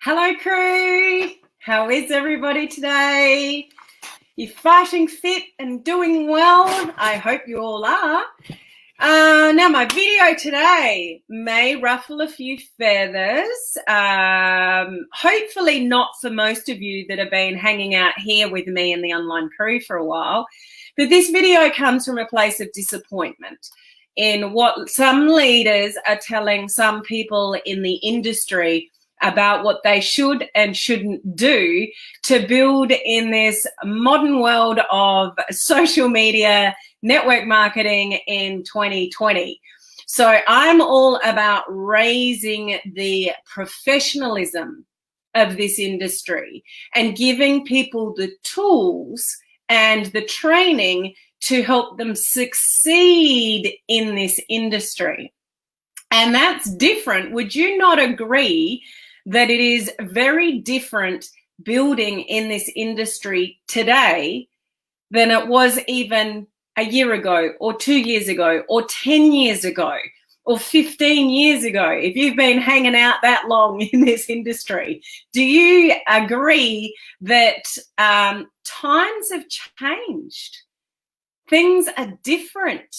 Hello crew, how is everybody today? You fighting fit and doing well? I hope you all are. Now my video today may ruffle a few feathers, hopefully not for most of you that have been hanging out here with me and the online crew for a while, but this video comes from a place of disappointment in what some leaders are telling some people in the industry about what they should and shouldn't do to build in this modern world of social media, network marketing in 2020. So I'm all about raising the professionalism of this industry and giving people the tools and the training to help them succeed in this industry. And that's different. Would you not agree that it is very different building in this industry today than it was even a year ago or 2 years ago or 10 years ago or 15 years ago? If you've been hanging out that long in this industry, do you agree that times have changed? Things are different.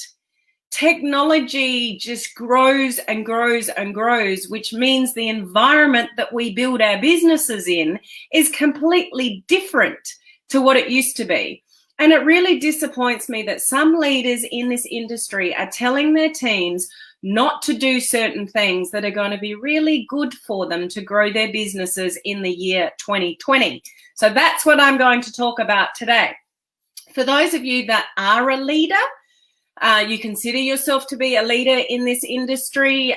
Technology just grows and grows and grows, which means the environment that we build our businesses in is completely different to what it used to be. And it really disappoints me that some leaders in this industry are telling their teams not to do certain things that are going to be really good for them to grow their businesses in the year 2020. So that's what I'm going to talk about today. For those of you that are a leader, you consider yourself to be a leader in this industry,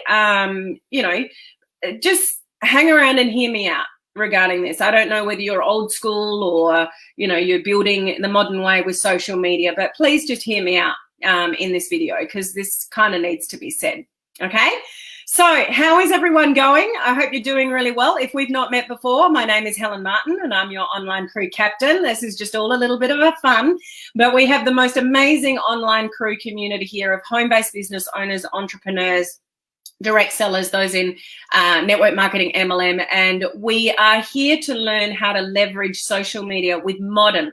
just hang around and hear me out regarding this. I don't know whether you're old school or, you're building the modern way with social media, but please just hear me out in this video because this kind of needs to be said, okay? So how is everyone going? I hope you're doing really well. If we've not met before, my name is Helen Martin and I'm your online crew captain. This is just all a little bit of a fun, but we have the most amazing online crew community here of home-based business owners, entrepreneurs, direct sellers, those in network marketing, MLM, and we are here to learn how to leverage social media with modern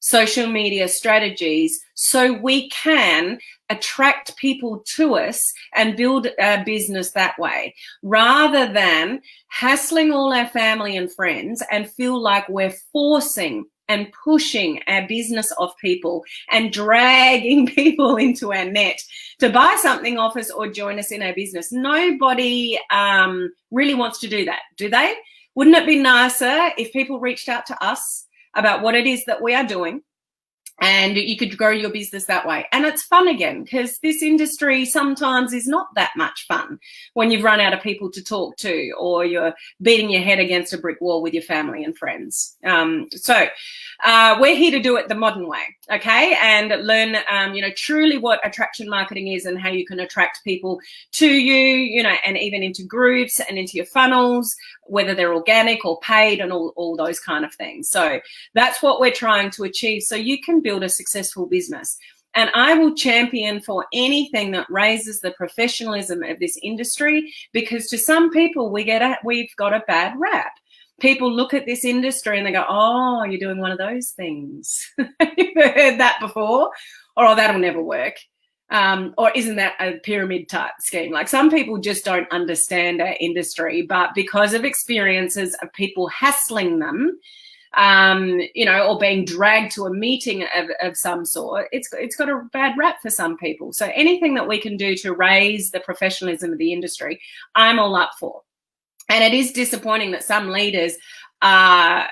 social media strategies so we can attract people to us and build our business that way, rather than hassling all our family and friends and feel like we're forcing and pushing our business off people and dragging people into our net to buy something off us or join us in our business. Nobody really wants to do that, do they? Wouldn't it be nicer if people reached out to us about what it is that we are doing and you could grow your business that way? And it's fun again, because this industry sometimes is not that much fun when you've run out of people to talk to or you're beating your head against a brick wall with your family and friends. So we're here to do it the modern way, okay? And learn, truly what attraction marketing is and how you can attract people to you, and even into groups and into your funnels, whether they're organic or paid and all those kind of things. So that's what we're trying to achieve so you can build a successful business. And I will champion for anything that raises the professionalism of this industry, because to some people we've got a bad rap. People look at this industry and they go, oh, you're doing one of those things. You've heard that before, or oh, that'll never work. Or isn't that a pyramid type scheme? Like, some people just don't understand our industry, but because of experiences of people hassling them, or being dragged to a meeting of some sort, it's got a bad rap for some people. So anything that we can do to raise the professionalism of the industry, I'm all up for. And it is disappointing that some leaders are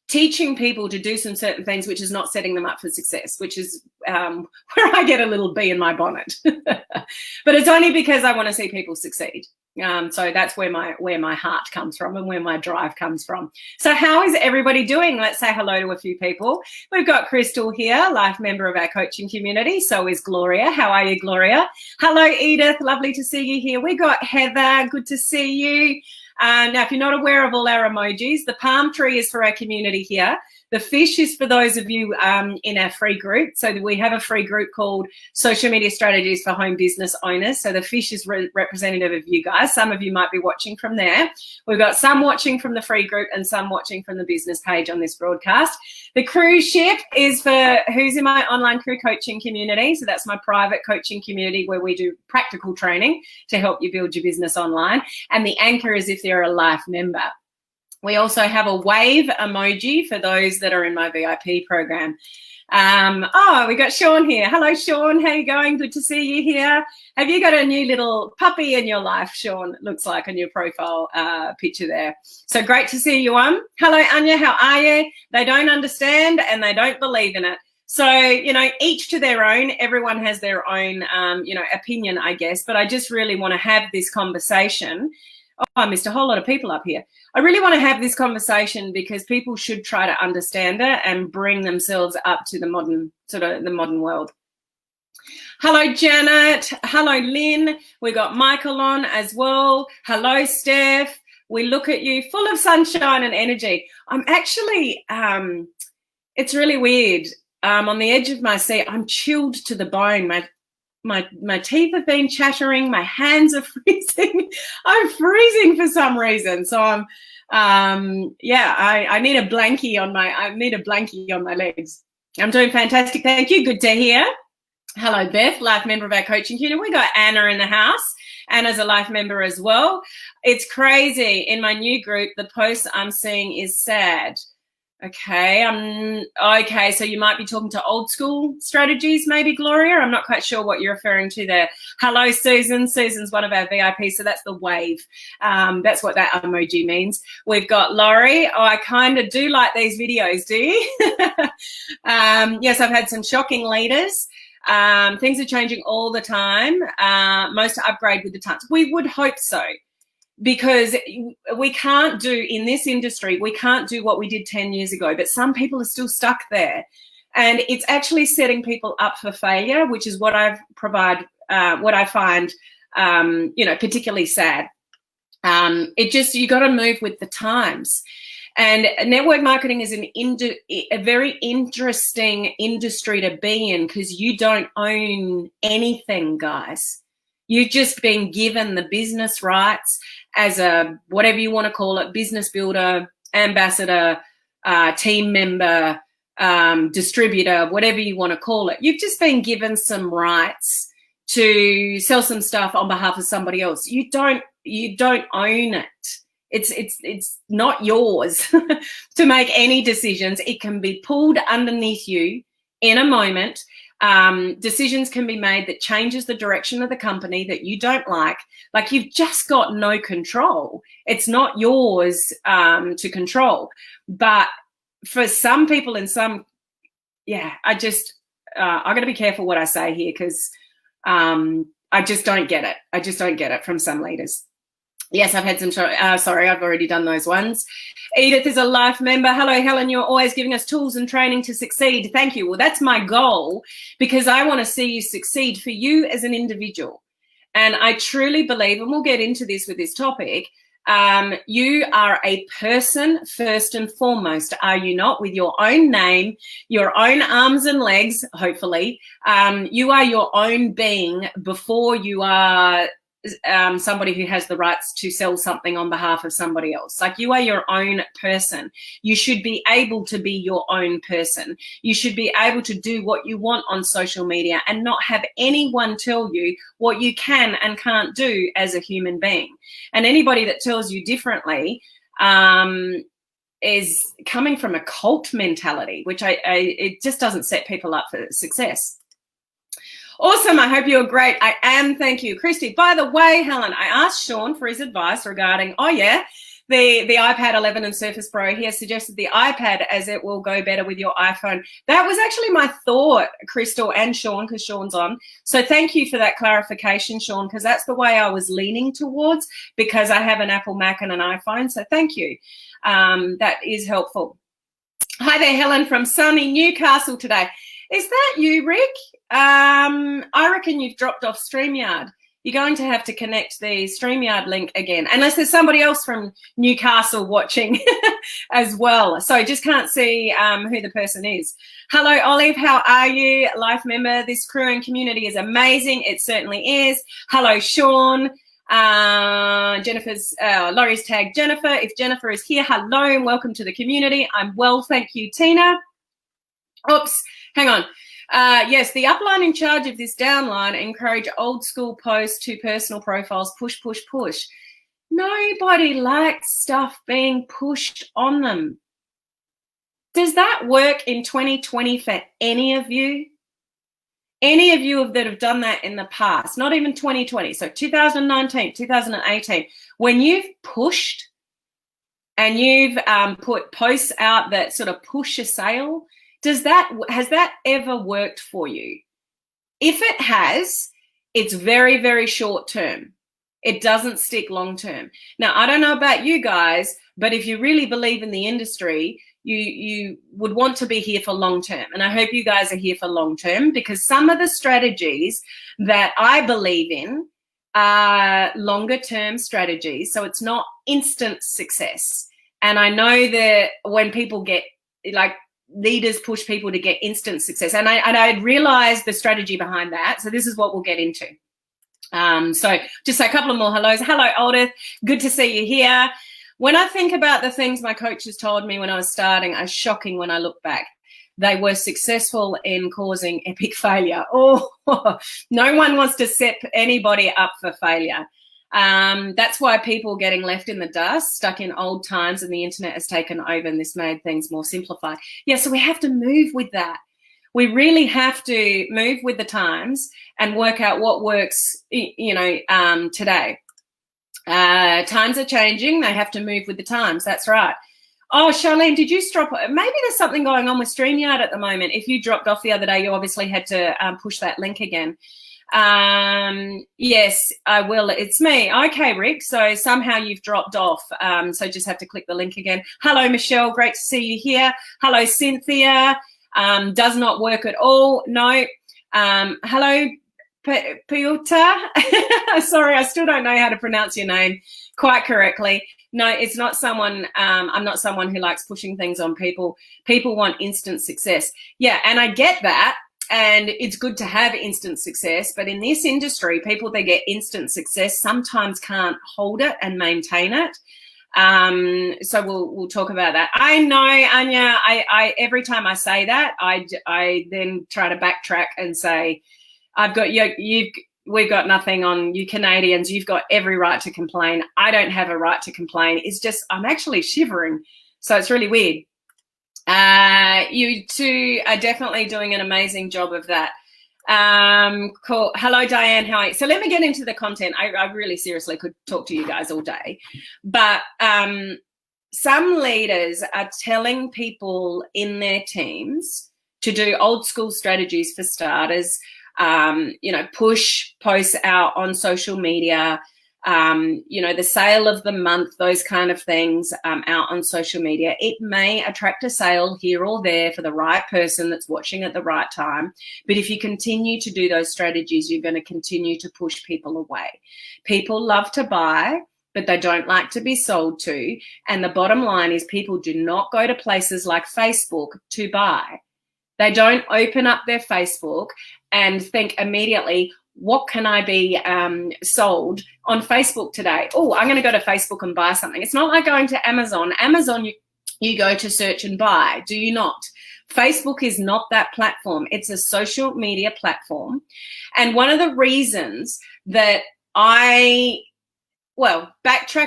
teaching people to do some certain things which is not setting them up for success, which is where I get a little bee in my bonnet. But it's only because I want to see people succeed. So that's where my heart comes from and where my drive comes from. So how is everybody doing? Let's say hello to a few people. We've got Crystal here, life member of our coaching community. So is Gloria. How are you, Gloria? Hello, Edith. Lovely to see you here. We got Heather. Good to see you. Now, if you're not aware of all our emojis, the palm tree is for our community here. The fish is for those of you in our free group. So we have a free group called Social Media Strategies for Home Business Owners. So the fish is representative of you guys. Some of you might be watching from there. We've got some watching from the free group and some watching from the business page on this broadcast. The cruise ship is for who's in my online crew coaching community. So that's my private coaching community where we do practical training to help you build your business online. And the anchor is if they're a life member. We also have a wave emoji for those that are in my VIP program. We got Sean here. Hello, Sean. How you going? Good to see you here. Have you got a new little puppy in your life, Sean? Looks like on your profile picture there. So great to see you on. Hello, Anya. How are you? They don't understand and they don't believe in it. So, you know, each to their own. Everyone has their own, opinion, I guess. But I just really want to have this conversation. Oh, I missed a whole lot of people up here. I really want to have this conversation because people should try to understand it and bring themselves up to the modern world. Hello, Janet. Hello, Lynn. We got Michael on as well. Hello, Steph. We look at you full of sunshine and energy. I'm actually, it's really weird. On the edge of my seat, I'm chilled to the bone. My teeth have been chattering. My hands are freezing. I'm freezing for some reason. So I'm, I need a blankie on my legs. I'm doing fantastic. Thank you. Good to hear. Hello, Beth, life member of our coaching community. We got Anna in the house. Anna's a life member as well. It's crazy. In my new group, the post I'm seeing is sad. Okay, so you might be talking to old school strategies, maybe, Gloria. I'm not quite sure what you're referring to there. Hello, Susan. Susan's one of our VIPs, so that's the wave. That's what that emoji means. We've got Laurie. Oh, I kind of do like these videos, do you? Yes, I've had some shocking leaders. Things are changing all the time. Most upgrade with the times. We would hope so. Because we can't do, in this industry, we can't do what we did 10 years ago, but some people are still stuck there. And it's actually setting people up for failure, which is what I find, particularly sad. You got to move with the times. And network marketing is a very interesting industry to be in because you don't own anything, guys. You've just been given the business rights as a, whatever you want to call it, business builder, ambassador, team member, distributor, whatever you want to call it. You've just been given some rights to sell some stuff on behalf of somebody else. You don't own it. It's not yours to make any decisions. It can be pulled underneath you in a moment. Decisions can be made that changes the direction of the company that you don't like. Like, you've just got no control. It's not yours to control. But for some people I got to be careful what I say here because I just don't get it. I just don't get it from some leaders. Yes, I've had some, sorry, I've already done those ones. Edith is a life member. Hello, Helen, you're always giving us tools and training to succeed. Thank you. Well, that's my goal because I want to see you succeed for you as an individual. And I truly believe, and we'll get into this with this topic, you are a person first and foremost, are you not? With your own name, your own arms and legs, hopefully. You are your own being before you are somebody who has the rights to sell something on behalf of somebody else. Like, you are your own person. You should be able to be your own person. You should be able to do what you want on social media and not have anyone tell you what you can and can't do as a human being. And anybody that tells you differently is coming from a cult mentality, which it just doesn't set people up for success. Awesome. I hope you're great. I am. Thank you, Christy. By the way, Helen, I asked Sean for his advice regarding, the iPad 11 and Surface Pro. He has suggested the iPad as it will go better with your iPhone. That was actually my thought, Crystal and Sean, because Sean's on. So thank you for that clarification, Sean, because that's the way I was leaning towards because I have an Apple Mac and an iPhone. So thank you. That is helpful. Hi there, Helen from sunny Newcastle today. Is that you, Rick? I reckon you've dropped off StreamYard. you're going to have to connect the StreamYard link again, unless there's somebody else from Newcastle watching as well. So I just can't see who the person is. Hello, Olive. How are you? Life member. This crew and community is amazing. It certainly is. Hello, Sean. Jennifer's, Laurie's tagged Jennifer. If Jennifer is here, hello and welcome to the community. I'm well, thank you, Tina. Oops, hang on. Yes, the upline in charge of this downline encourage old school posts to personal profiles, push, push, push. Nobody likes stuff being pushed on them. Does that work in 2020 for any of you? Any of you that have done that in the past, not even 2020, so 2019, 2018, when you've pushed and you've put posts out that sort of push a sale, has that ever worked for you? If it has, it's very, very short term. It doesn't stick long term. Now, I don't know about you guys, but if you really believe in the industry, you would want to be here for long term. And I hope you guys are here for long term, because some of the strategies that I believe in are longer term strategies. So it's not instant success. And I know that when people get, like, leaders push people to get instant success. And I realized the strategy behind that. So this is what we'll get into. So just a couple of more hellos. Hello, Aldith. Good to see you here. When I think about the things my coaches told me when I was starting, are shocking when I look back. They were successful in causing epic failure. Oh, no one wants to set anybody up for failure. That's why people getting left in the dust, stuck in old times, and the internet has taken over, and this made things more simplified. Yeah, so we have to move with that. We really have to move with the times and work out what works, today. Times are changing. They have to move with the times. That's right. Oh, Charlene, did you drop? Maybe there's something going on with StreamYard at the moment. If you dropped off the other day, you obviously had to push that link again. Yes, I will. It's me. Okay, Rick. So somehow you've dropped off. So just have to click the link again. Hello, Michelle. Great to see you here. Hello, Cynthia. Does not work at all. No. Hello, Piota. Sorry, I still don't know how to pronounce your name quite correctly. No, it's not someone, I'm not someone who likes pushing things on people. People want instant success. Yeah, and I get that. And it's good to have instant success. But in this industry, people that get instant success sometimes can't hold it and maintain it. So we'll talk about that. I know, Anya, I every time I say that, I then try to backtrack and say, we've got nothing on you Canadians. You've got every right to complain. I don't have a right to complain. It's just, I'm actually shivering. So it's really weird. You two are definitely doing an amazing job of that. Cool. Hello, Diane. How are you? So let me get into the content. I really seriously could talk to you guys all day. But some leaders are telling people in their teams to do old school strategies for starters. Push posts out on social media, the sale of the month, those kind of things out on social media. It may attract a sale here or there for the right person that's watching at the right time. But if you continue to do those strategies, you're going to continue to push people away. People love to buy, but they don't like to be sold to. And the bottom line is people do not go to places like Facebook to buy. They don't open up their Facebook and think immediately, what can I be sold on Facebook today? Oh, I'm going to go to Facebook and buy something. It's not like going to Amazon. Amazon, you go to search and buy, do you not? Facebook is not that platform. It's a social media platform. And one of the reasons that backtrack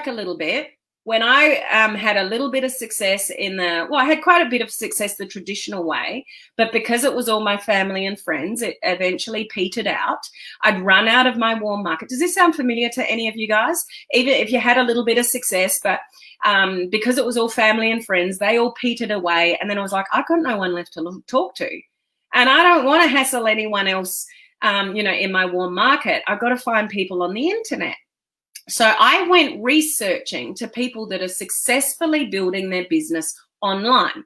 a little bit, when I had a little bit of success I had quite a bit of success the traditional way, but because it was all my family and friends, it eventually petered out. I'd run out of my warm market. Does this sound familiar to any of you guys? Even if you had a little bit of success, but because it was all family and friends, they all petered away. And then I was like, I've got no one left to talk to. And I don't want to hassle anyone else, in my warm market. I've got to find people on the internet. So I went researching to people that are successfully building their business online.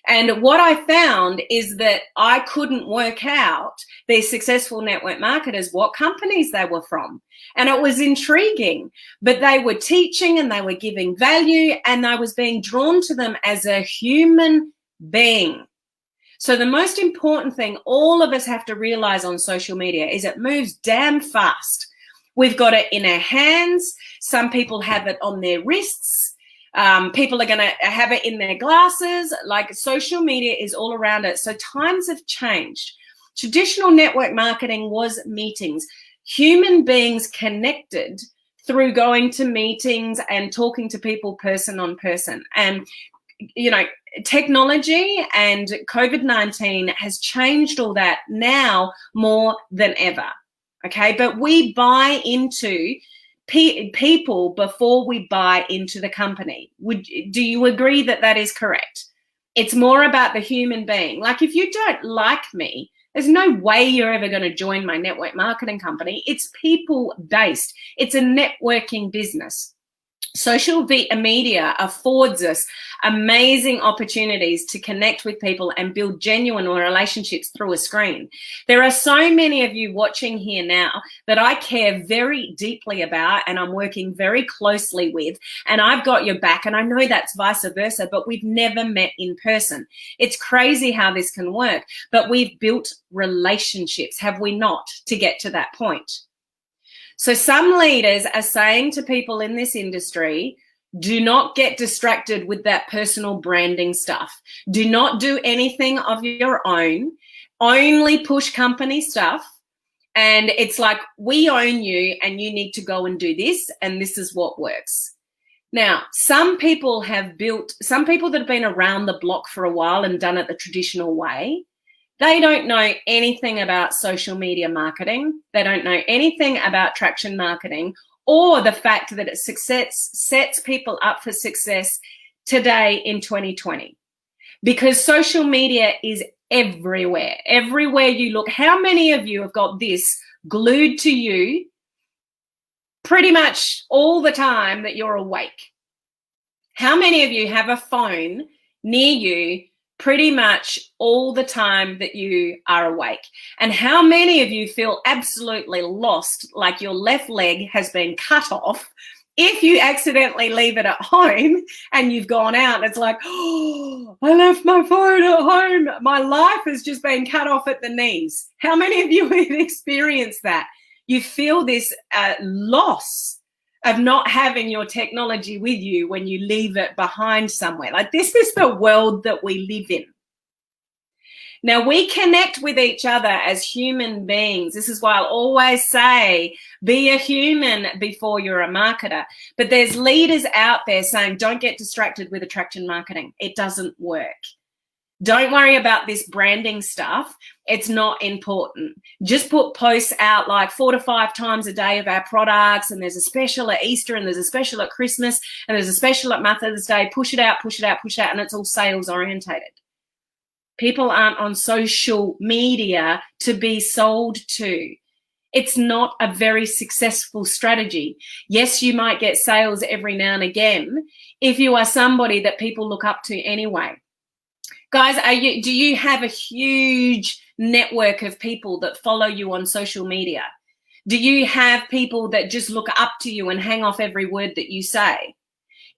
And what I found is that I couldn't work out, these successful network marketers, what companies they were from. And it was intriguing, but they were teaching and they were giving value, and I was being drawn to them as a human being. So the most important thing all of us have to realize on social media is it moves damn fast. We've got it in our hands. Some people have it on their wrists. People are going to have it in their glasses. Like, social media is all around it. So times have changed. Traditional network marketing was meetings. Human beings connected through going to meetings and talking to people person on person. And, you know, technology and COVID-19 has changed all that now more than ever. Okay, but we buy into people before we buy into the company. Do you agree that that is correct? It's more about the human being. Like, if you don't like me, there's no way you're ever going to join my network marketing company. It's people based. It's a networking business. Social media affords us amazing opportunities to connect with people and build genuine relationships through a screen. There are so many of you watching here now that I care very deeply about, and I'm working very closely with, and I've got your back, and I know that's vice versa, but we've never met in person. It's crazy how this can work, but we've built relationships, have we not, to get to that point? So some leaders are saying to people in this industry, do not get distracted with that personal branding stuff. Do not do anything of your own. Only push company stuff. And it's like, we own you and you need to go and do this, and this is what works. Now, some people that have been around the block for a while and done it the traditional way, they don't know anything about social media marketing. They don't know anything about traction marketing, or the fact that it sets people up for success today in 2020. Because social media is everywhere. Everywhere you look. How many of you have got this glued to you pretty much all the time that you're awake? How many of you have a phone near you pretty much all the time that you are awake? And how many of you feel absolutely lost, like your left leg has been cut off, if you accidentally leave it at home and you've gone out and it's like, oh, I left my phone at home, my life has just been cut off at the knees? How many of you have experienced that? You feel this loss of not having your technology with you when you leave it behind somewhere. Like, this is the world that we live in. Now, we connect with each other as human beings. This is why I'll always say, be a human before you're a marketer. But there's leaders out there saying, don't get distracted with attraction marketing. It doesn't work. Don't worry about this branding stuff. It's not important. Just put posts out like 4 to 5 times a day of our products, and there's a special at Easter, and there's a special at Christmas, and there's a special at Mother's Day. Push it out, push it out, push it out, and it's all sales orientated. People aren't on social media to be sold to. It's not a very successful strategy. Yes, you might get sales every now and again if you are somebody that people look up to anyway. Guys, do you have a huge network of people that follow you on social media? Do you have people that just look up to you and hang off every word that you say?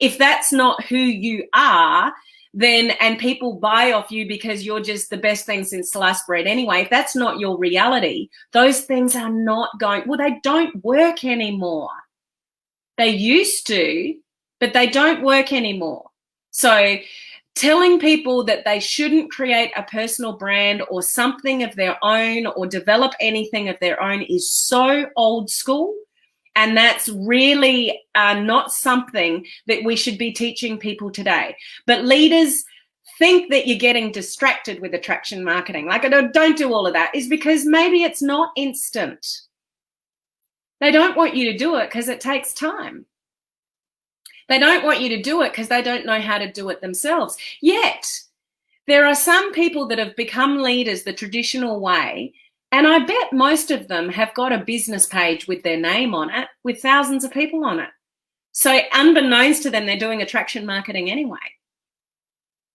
If that's not who you are, then, and people buy off you because you're just the best thing since sliced bread anyway, if that's not your reality, those things are not going, well, they don't work anymore. They used to, but they don't work anymore. So telling people that they shouldn't create a personal brand or something of their own or develop anything of their own is so old school. And that's really not something that we should be teaching people today. But leaders think that you're getting distracted with attraction marketing. Like, don't do all of that. Is because maybe it's not instant. They don't want you to do it because it takes time. They don't want you to do it because they don't know how to do it themselves. Yet, there are some people that have become leaders the traditional way, and I bet most of them have got a business page with their name on it, with thousands of people on it. So unbeknownst to them, they're doing attraction marketing anyway.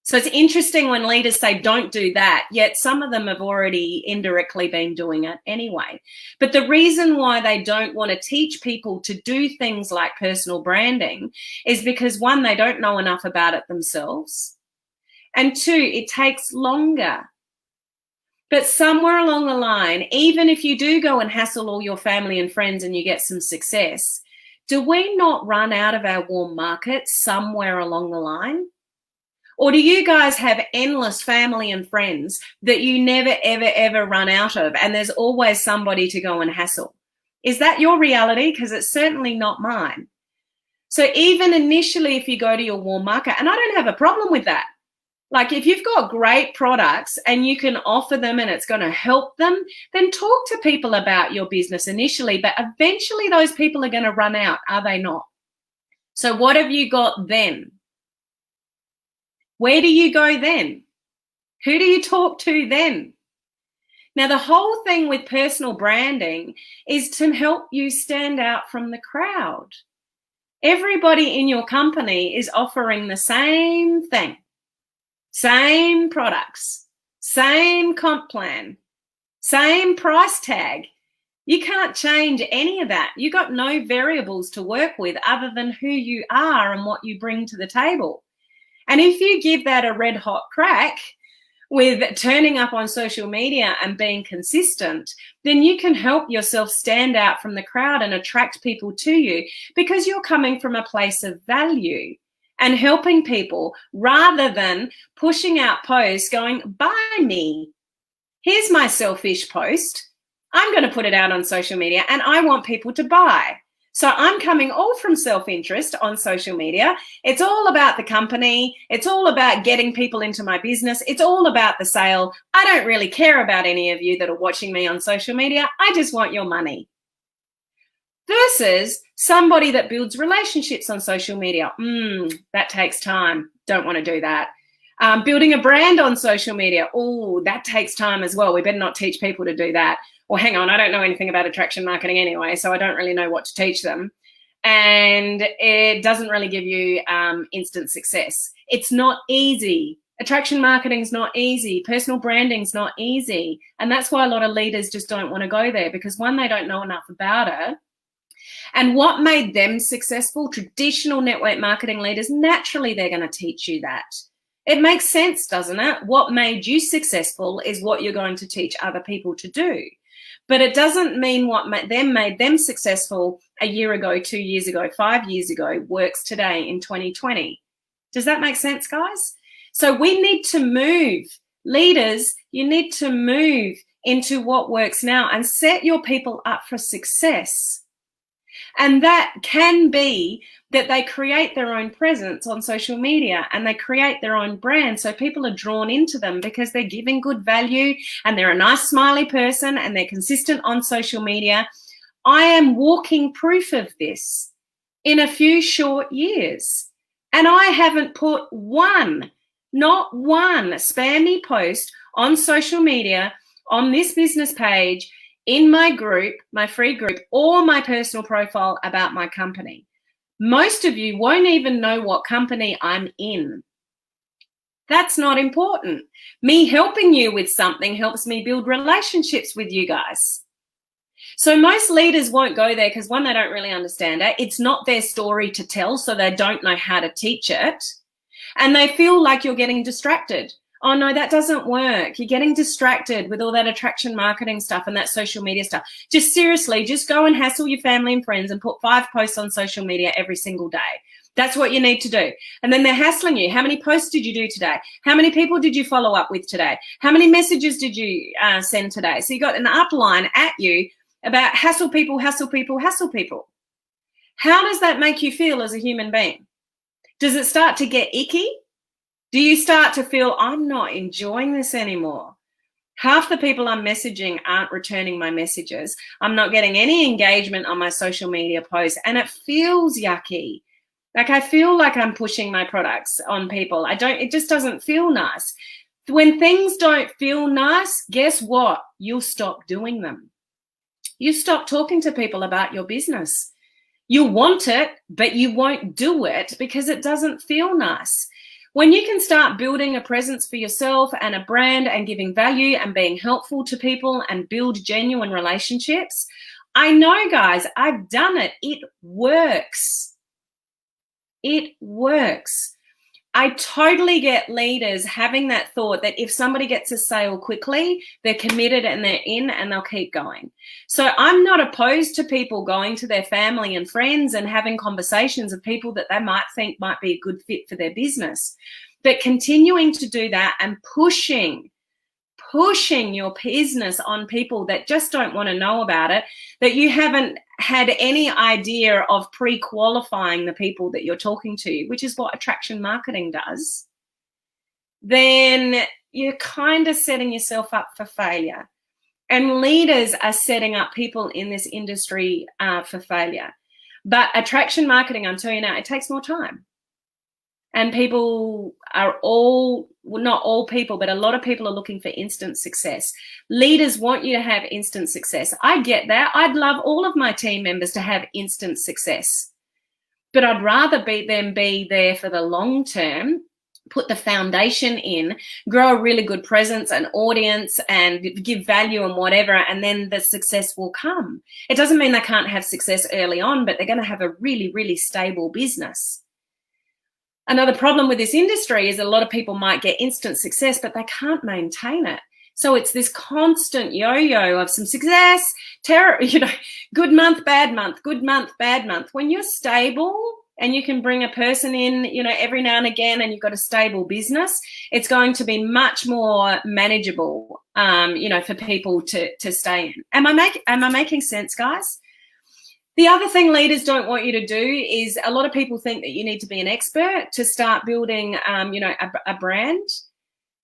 So it's interesting when leaders say don't do that, yet some of them have already indirectly been doing it anyway. But the reason why they don't want to teach people to do things like personal branding is because, one, they don't know enough about it themselves, and two, it takes longer. But somewhere along the line, even if you do go and hassle all your family and friends and you get some success, do we not run out of our warm market somewhere along the line? Or do you guys have endless family and friends that you never, ever, ever run out of, and there's always somebody to go and hassle? Is that your reality? Because it's certainly not mine. So even initially, if you go to your warm market, and I don't have a problem with that. Like, if you've got great products and you can offer them and it's going to help them, then talk to people about your business initially, but eventually those people are going to run out, are they not? So what have you got then? Where do you go then? Who do you talk to then? Now, the whole thing with personal branding is to help you stand out from the crowd. Everybody in your company is offering the same thing, same products, same comp plan, same price tag. You can't change any of that. You've got no variables to work with other than who you are and what you bring to the table. And if you give that a red hot crack with turning up on social media and being consistent, then you can help yourself stand out from the crowd and attract people to you, because you're coming from a place of value and helping people, rather than pushing out posts going, buy me. Here's my selfish post. I'm going to put it out on social media and I want people to buy. So I'm coming all from self-interest on social media. It's all about the company. It's all about getting people into my business. It's all about the sale. I don't really care about any of you that are watching me on social media. I just want your money. Versus somebody that builds relationships on social media. That takes time. Don't want to do that. Building a brand on social media. Oh, that takes time as well. We better not teach people to do that. Well, hang on, I don't know anything about attraction marketing anyway, so I don't really know what to teach them. And it doesn't really give you instant success. It's not easy. Attraction marketing is not easy. Personal branding is not easy. And that's why a lot of leaders just don't want to go there, because one, they don't know enough about it. And what made them successful, traditional network marketing leaders, naturally they're going to teach you that. It makes sense, doesn't it? What made you successful is what you're going to teach other people to do. But it doesn't mean what made them successful a year ago, 2 years ago, 5 years ago works today in 2020. Does that make sense, guys? So we need to move. Leaders, you need to move into what works now and set your people up for success. And that can be that they create their own presence on social media and they create their own brand, so people are drawn into them because they're giving good value and they're a nice smiley person and they're consistent on social media. I am walking proof of this in a few short years. And I haven't put not one spammy post on social media, on this business page, in my group, my free group, or my personal profile about my company. Most of you won't even know what company I'm in. That's not important. Me helping you with something helps me build relationships with you guys. So most leaders won't go there because, one, they don't really understand it. It's not their story to tell, so they don't know how to teach it. And they feel like you're getting distracted. Oh, no, that doesn't work. You're getting distracted with all that attraction marketing stuff and that social media stuff. Just seriously, just go and hassle your family and friends and put 5 posts on social media every single day. That's what you need to do. And then they're hassling you. How many posts did you do today? How many people did you follow up with today? How many messages did you send today? So you got an upline at you about hassle people, hassle people, hassle people. How does that make you feel as a human being? Does it start to get icky? Do you start to feel, I'm not enjoying this anymore? Half the people I'm messaging aren't returning my messages. I'm not getting any engagement on my social media posts, and it feels yucky. Like, I feel like I'm pushing my products on people. It just doesn't feel nice. When things don't feel nice, guess what? You'll stop doing them. You stop talking to people about your business. You want it, but you won't do it because it doesn't feel nice. When you can start building a presence for yourself and a brand and giving value and being helpful to people and build genuine relationships, I know, guys, I've done it. It works. It works. I totally get leaders having that thought that if somebody gets a sale quickly, they're committed and they're in and they'll keep going. So I'm not opposed to people going to their family and friends and having conversations of people that they might think might be a good fit for their business. But continuing to do that and pushing your business on people that just don't want to know about it, that you haven't had any idea of pre-qualifying the people that you're talking to, which is what attraction marketing does, then you're kind of setting yourself up for failure. And leaders are setting up people in this industry for failure. But attraction marketing, I'm telling you now, it takes more time. And people are well, not all people, but a lot of people are looking for instant success. Leaders want you to have instant success. I get that. I'd love all of my team members to have instant success. But I'd rather them be there for the long term, put the foundation in, grow a really good presence and audience and give value and whatever, and then the success will come. It doesn't mean they can't have success early on, but they're going to have a really, really stable business. Another problem with this industry is a lot of people might get instant success, but they can't maintain it. So it's this constant yo-yo of some success, good month, bad month, good month, bad month. When you're stable and you can bring a person in, every now and again, and you've got a stable business, it's going to be much more manageable, for people to stay in. Am I making sense, guys? The other thing leaders don't want you to do is a lot of people think that you need to be an expert to start building, a brand.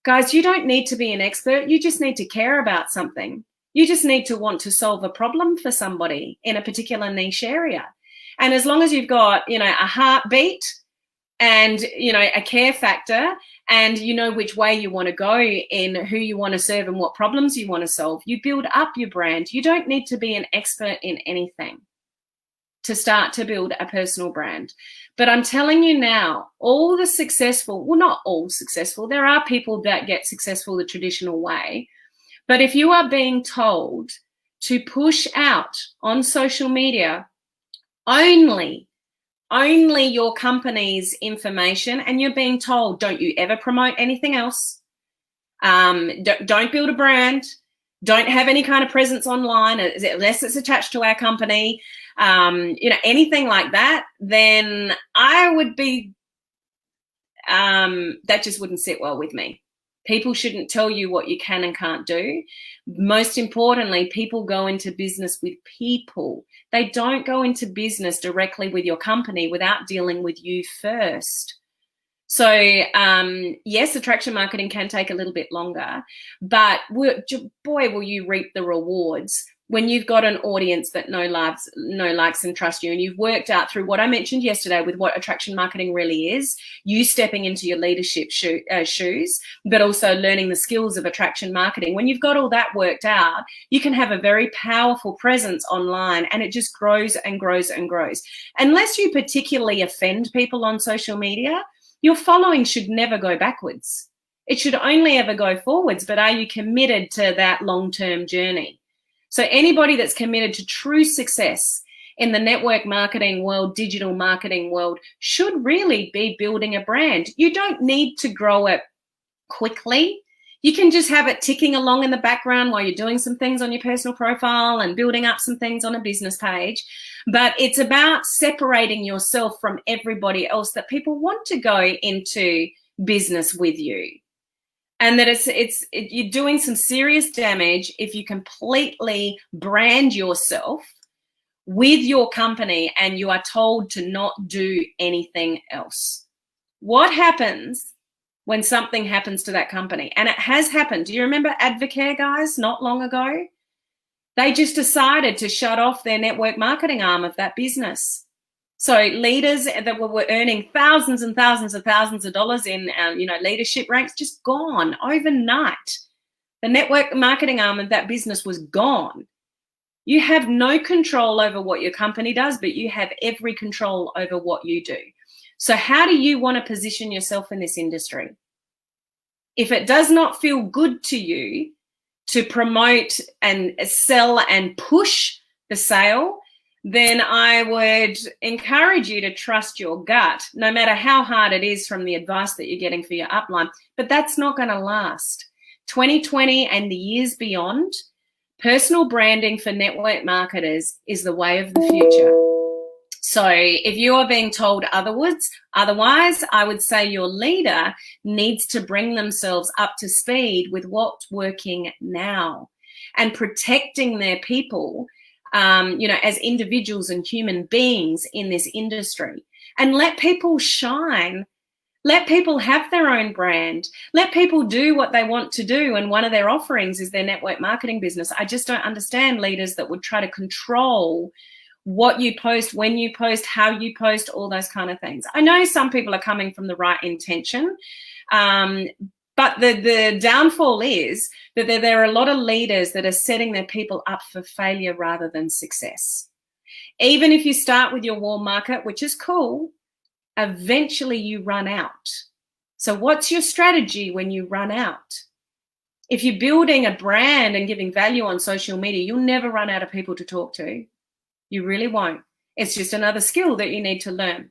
Guys, you don't need to be an expert. You just need to care about something. You just need to want to solve a problem for somebody in a particular niche area. And as long as you've got, a heartbeat and, a care factor and you know which way you want to go in who you want to serve and what problems you want to solve, you build up your brand. You don't need to be an expert in anything to start to build a personal brand. But I'm telling you now, all the successful, well, not all successful, there are people that get successful the traditional way. But if you are being told to push out on social media only your company's information, and you're being told, don't you ever promote anything else, don't build a brand, don't have any kind of presence online unless it's attached to our company, anything like that, then I would be, that just wouldn't sit well with me. People shouldn't tell you what you can and can't do. Most importantly, people go into business with people. They don't go into business directly with your company without dealing with you first. So yes, attraction marketing can take a little bit longer, but boy, will you reap the rewards when you've got an audience that likes and trust you, and you've worked out through what I mentioned yesterday with what attraction marketing really is, you stepping into your leadership shoes, but also learning the skills of attraction marketing. When you've got all that worked out, you can have a very powerful presence online, and it just grows and grows and grows. Unless you particularly offend people on social media, your following should never go backwards. It should only ever go forwards, but are you committed to that long-term journey? So anybody that's committed to true success in the network marketing world, digital marketing world, should really be building a brand. You don't need to grow it quickly. You can just have it ticking along in the background while you're doing some things on your personal profile and building up some things on a business page. But it's about separating yourself from everybody else, that people want to go into business with you. And that you're doing some serious damage if you completely brand yourself with your company and you are told to not do anything else. What happens when something happens to that company? And it has happened. Do you remember Advocare, guys, not long ago? They just decided to shut off their network marketing arm of that business. So leaders that were earning thousands and thousands and thousands of dollars in, leadership ranks, just gone overnight. The network marketing arm of that business was gone. You have no control over what your company does, but you have every control over what you do. So how do you want to position yourself in this industry? If it does not feel good to you to promote and sell and push the sale, then I would encourage you to trust your gut, no matter how hard it is from the advice that you're getting for your upline. But that's not going to last. 2020 and the years beyond, personal branding for network marketers is the way of the future. So if you are being told otherwise, I would say your leader needs to bring themselves up to speed with what's working now and protecting their people, as individuals and human beings in this industry, and let people shine. Let people have their own brand. Let people do what they want to do. And one of their offerings is their network marketing business. I just don't understand leaders that would try to control what you post, when you post, how you post, all those kind of things. I know some people are coming from the right intention, but the downfall is that there are a lot of leaders that are setting their people up for failure rather than success. Even if you start with your warm market, which is cool, eventually you run out. So what's your strategy when you run out? If you're building a brand and giving value on social media, you'll never run out of people to talk to. You really won't. It's just another skill that you need to learn.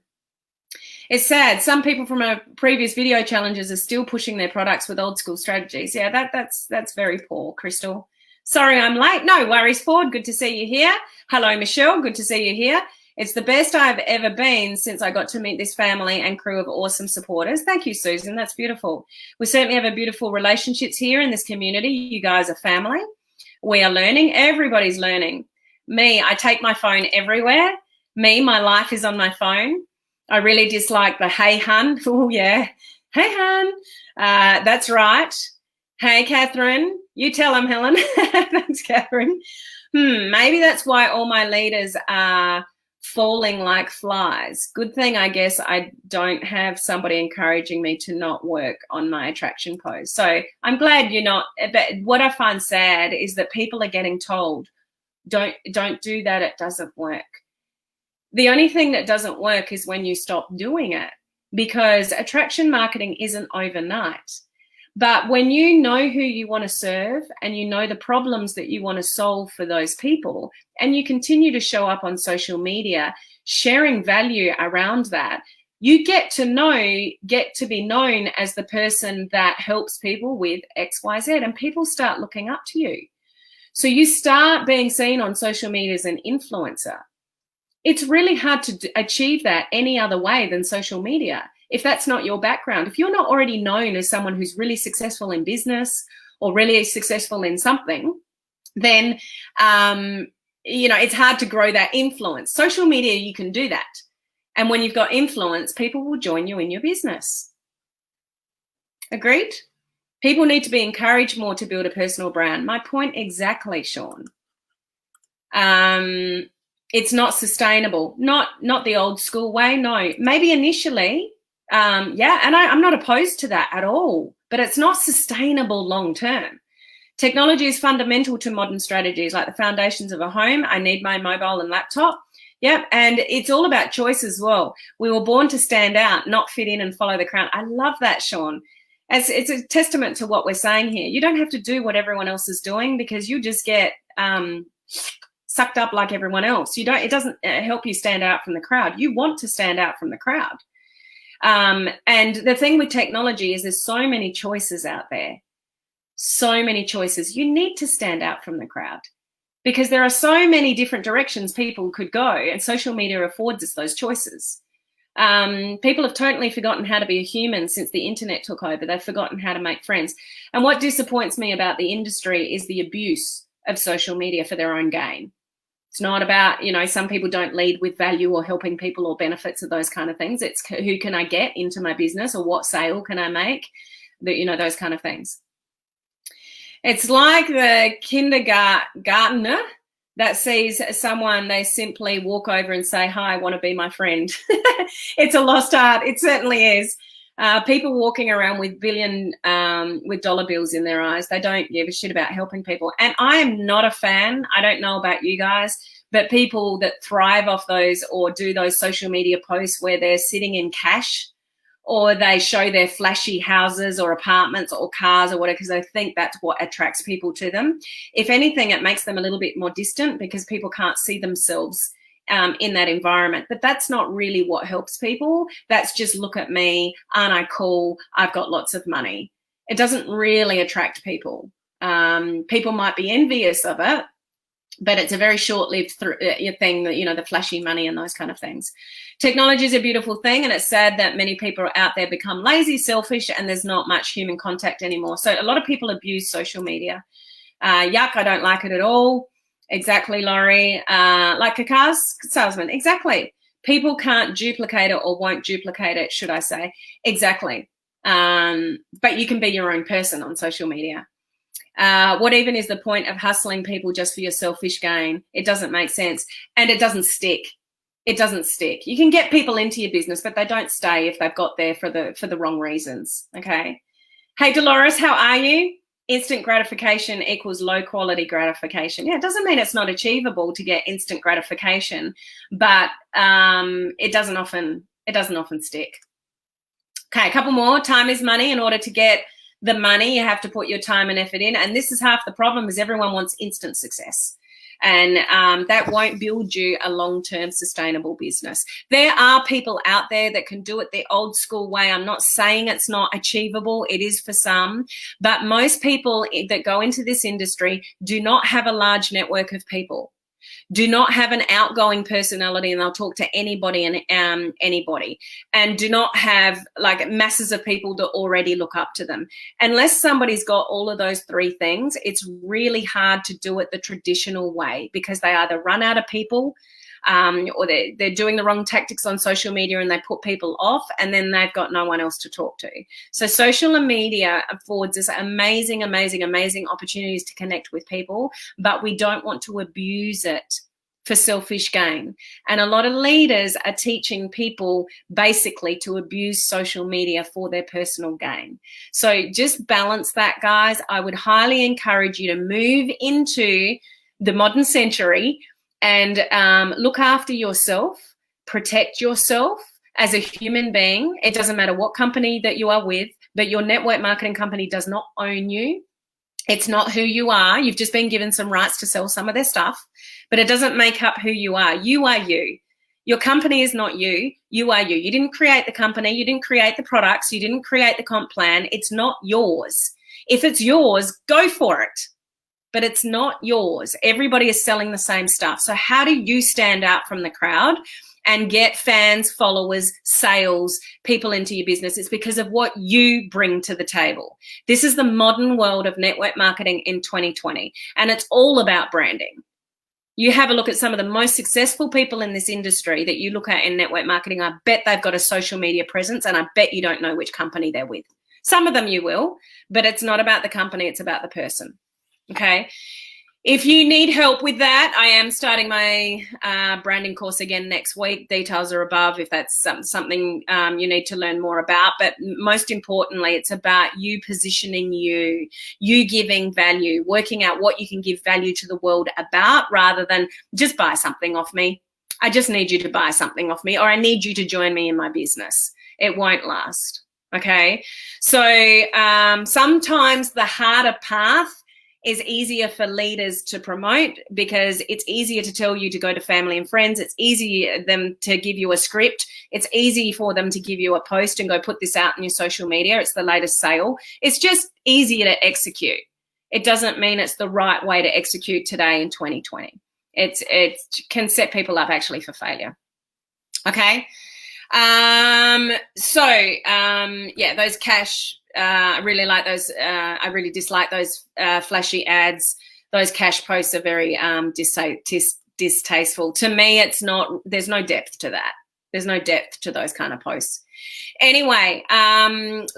It's sad. Some people from our previous video challenges are still pushing their products with old school strategies. Yeah, that's very poor, Crystal. Sorry I'm late. No worries, Ford. Good to see you here. Hello, Michelle. Good to see you here. It's the best I've ever been since I got to meet this family and crew of awesome supporters. Thank you, Susan. That's beautiful. We certainly have a beautiful relationships here in this community. You guys are family. We are learning. Everybody's learning. Me, I take my phone everywhere. Me, my life is on my phone. I really dislike the hey, hun. Oh, yeah. Hey, hun. That's right. Hey, Catherine. You tell them, Helen. Thanks, Catherine. Maybe that's why all my leaders are falling like flies. Good thing, I guess, I don't have somebody encouraging me to not work on my attraction pose. So I'm glad you're not. But what I find sad is that people are getting told, don't do that, it doesn't work. The only thing that doesn't work is when you stop doing it, because attraction marketing isn't overnight. But when you know who you want to serve and you know the problems that you want to solve for those people, and you continue to show up on social media, sharing value around that, you get to be known as the person that helps people with XYZ, and people start looking up to you. So you start being seen on social media as an influencer. It's really hard to achieve that any other way than social media. If that's not your background, if you're not already known as someone who's really successful in business or really successful in something, then, it's hard to grow that influence. Social media, you can do that. And when you've got influence, people will join you in your business. Agreed? People need to be encouraged more to build a personal brand. My point exactly, Sean. It's not sustainable. Not the old school way. No, maybe initially, and I'm not opposed to that at all. But it's not sustainable long term. Technology is fundamental to modern strategies, like the foundations of a home. I need my mobile and laptop. Yep, and it's all about choice as well. We were born to stand out, not fit in and follow the crowd. I love that, Sean. It's a testament to what we're saying here. You don't have to do what everyone else is doing, because you just get sucked up like everyone else. It doesn't help you stand out from the crowd. You want to stand out from the crowd. And the thing with technology is there's so many choices out there. So many choices. You need to stand out from the crowd, because there are so many different directions people could go, and social media affords us those choices. People have totally forgotten how to be a human since the internet took over. They've forgotten how to make friends. And what disappoints me about the industry is the abuse of social media for their own gain. It's not about, some people don't lead with value or helping people or benefits of those kind of things. It's who can I get into my business, or what sale can I make, those kind of things. It's like the kindergartner that sees someone, they simply walk over and say, hi, I want to be my friend. It's a lost art. It certainly is. People walking around with with dollar bills in their eyes. They don't give a shit about helping people. And I am not a fan. I don't know about you guys, but people that thrive off those or do those social media posts where they're sitting in cash, or they show their flashy houses or apartments or cars or whatever, because they think that's what attracts people to them. If anything, it makes them a little bit more distant because people can't see themselves in that environment. But that's not really what helps people. That's just, look at me, aren't I cool? I've got lots of money. It doesn't really attract people. People might be envious of it, but it's a very short-lived thing, that, the flashy money and those kind of things. Technology is a beautiful thing, and it's sad that many people out there become lazy, selfish, and there's not much human contact anymore. So a lot of people abuse social media. Yuck, I don't like it at all. Exactly, Laurie. Like a car salesman. Exactly. People can't duplicate it, or won't duplicate it, should I say. Exactly. But you can be your own person on social media. What even is the point of hustling people just for your selfish gain? It doesn't make sense, and it doesn't stick. It doesn't stick. You can get people into your business, but they don't stay if they've got there for the wrong reasons. Okay. Hey, Dolores, how are you? Instant gratification equals low quality gratification. Yeah, it doesn't mean it's not achievable to get instant gratification, but it doesn't often stick. Okay, a couple more. Time is money. In order to get the money, you have to put your time and effort in. And this is half the problem, is everyone wants instant success. And that won't build you a long-term sustainable business. There are people out there that can do it the old school way. I'm not saying it's not achievable. It is for some. But most people that go into this industry do not have a large network of people, do not have an outgoing personality, and they'll talk to anybody and anybody, and do not have like masses of people that already look up to them. Unless somebody's got all of those three things, it's really hard to do it the traditional way, because they either run out of people, or they're doing the wrong tactics on social media and they put people off, and then they've got no one else to talk to. So social media affords us amazing, amazing, amazing opportunities to connect with people, but we don't want to abuse it for selfish gain. And a lot of leaders are teaching people basically to abuse social media for their personal gain. So just balance that, guys. I would highly encourage you to move into the modern century and look after yourself, protect yourself as a human being. It doesn't matter what company that you are with, but your network marketing company does not own you. It's not who you are. You've just been given some rights to sell some of their stuff, but it doesn't make up who you are. You are you. Your company is not you. You are you. You didn't create the company. You didn't create the products. You didn't create the comp plan. It's not yours. If it's yours, go for it. But it's not yours. Everybody is selling the same stuff. So how do you stand out from the crowd and get fans, followers, sales, people into your business? It's because of what you bring to the table. This is the modern world of network marketing in 2020, and it's all about branding. You have a look at some of the most successful people in this industry that you look at in network marketing. I bet they've got a social media presence, and I bet you don't know which company they're with. Some of them you will, but it's not about the company, it's about the person. Okay. If you need help with that, I am starting my branding course again next week. Details are above if that's something you need to learn more about. But most importantly, it's about you positioning you giving value, working out what you can give value to the world about, rather than just buy something off me. I just need you to buy something off me, or I need you to join me in my business. It won't last. Okay. So sometimes the harder path is easier for leaders to promote, because it's easier to tell you to go to family and friends. It's easier them to give you a script. It's easy for them to give you a post and go put this out in your social media. It's the latest sale. It's just easier to execute. It doesn't mean it's the right way to execute today in 2020. It can set people up actually for failure. Okay. Yeah, those cash, I really like those. I really dislike those flashy ads. Those cash posts are very distasteful. To me, it's not, there's no depth to that. There's no depth to those kind of posts. Anyway,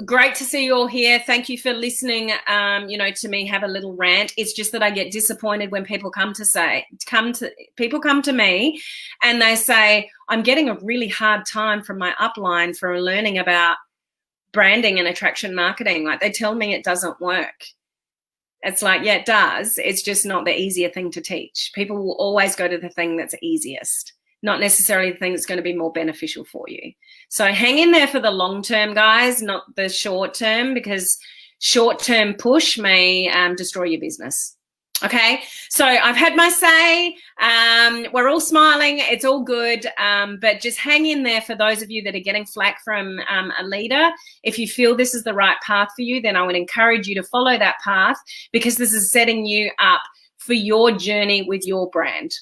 great to see you all here. Thank you for listening, to me have a little rant. It's just that I get disappointed when people come to me and they say, I'm getting a really hard time from my upline for learning about branding and attraction marketing. Like, they tell me it doesn't work. It's like, yeah, it does. It's just not the easier thing to teach. People will always go to the thing that's easiest, not necessarily the thing that's going to be more beneficial for you. So hang in there for the long term, guys, not the short term, because short term push may destroy your business. Okay, so I've had my say. We're all smiling. It's all good. But just hang in there for those of you that are getting flack from a leader. If you feel this is the right path for you, then I would encourage you to follow that path, because this is setting you up for your journey with your brand.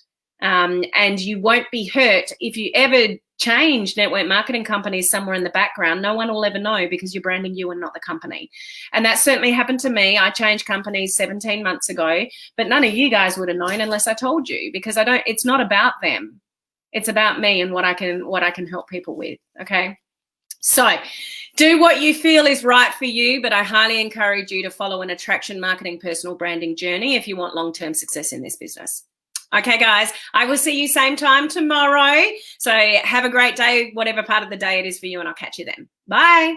And you won't be hurt if you ever change network marketing companies somewhere in the background. No one will ever know, because you're branding you and not the company. And that certainly happened to me. I changed companies 17 months ago, but none of you guys would have known unless I told you, because it's not about them. It's about me and what I can help people with. Okay. So do what you feel is right for you, but I highly encourage you to follow an attraction marketing personal branding journey if you want long-term success in this business. Okay, guys, I will see you same time tomorrow. So have a great day, whatever part of the day it is for you, and I'll catch you then. Bye.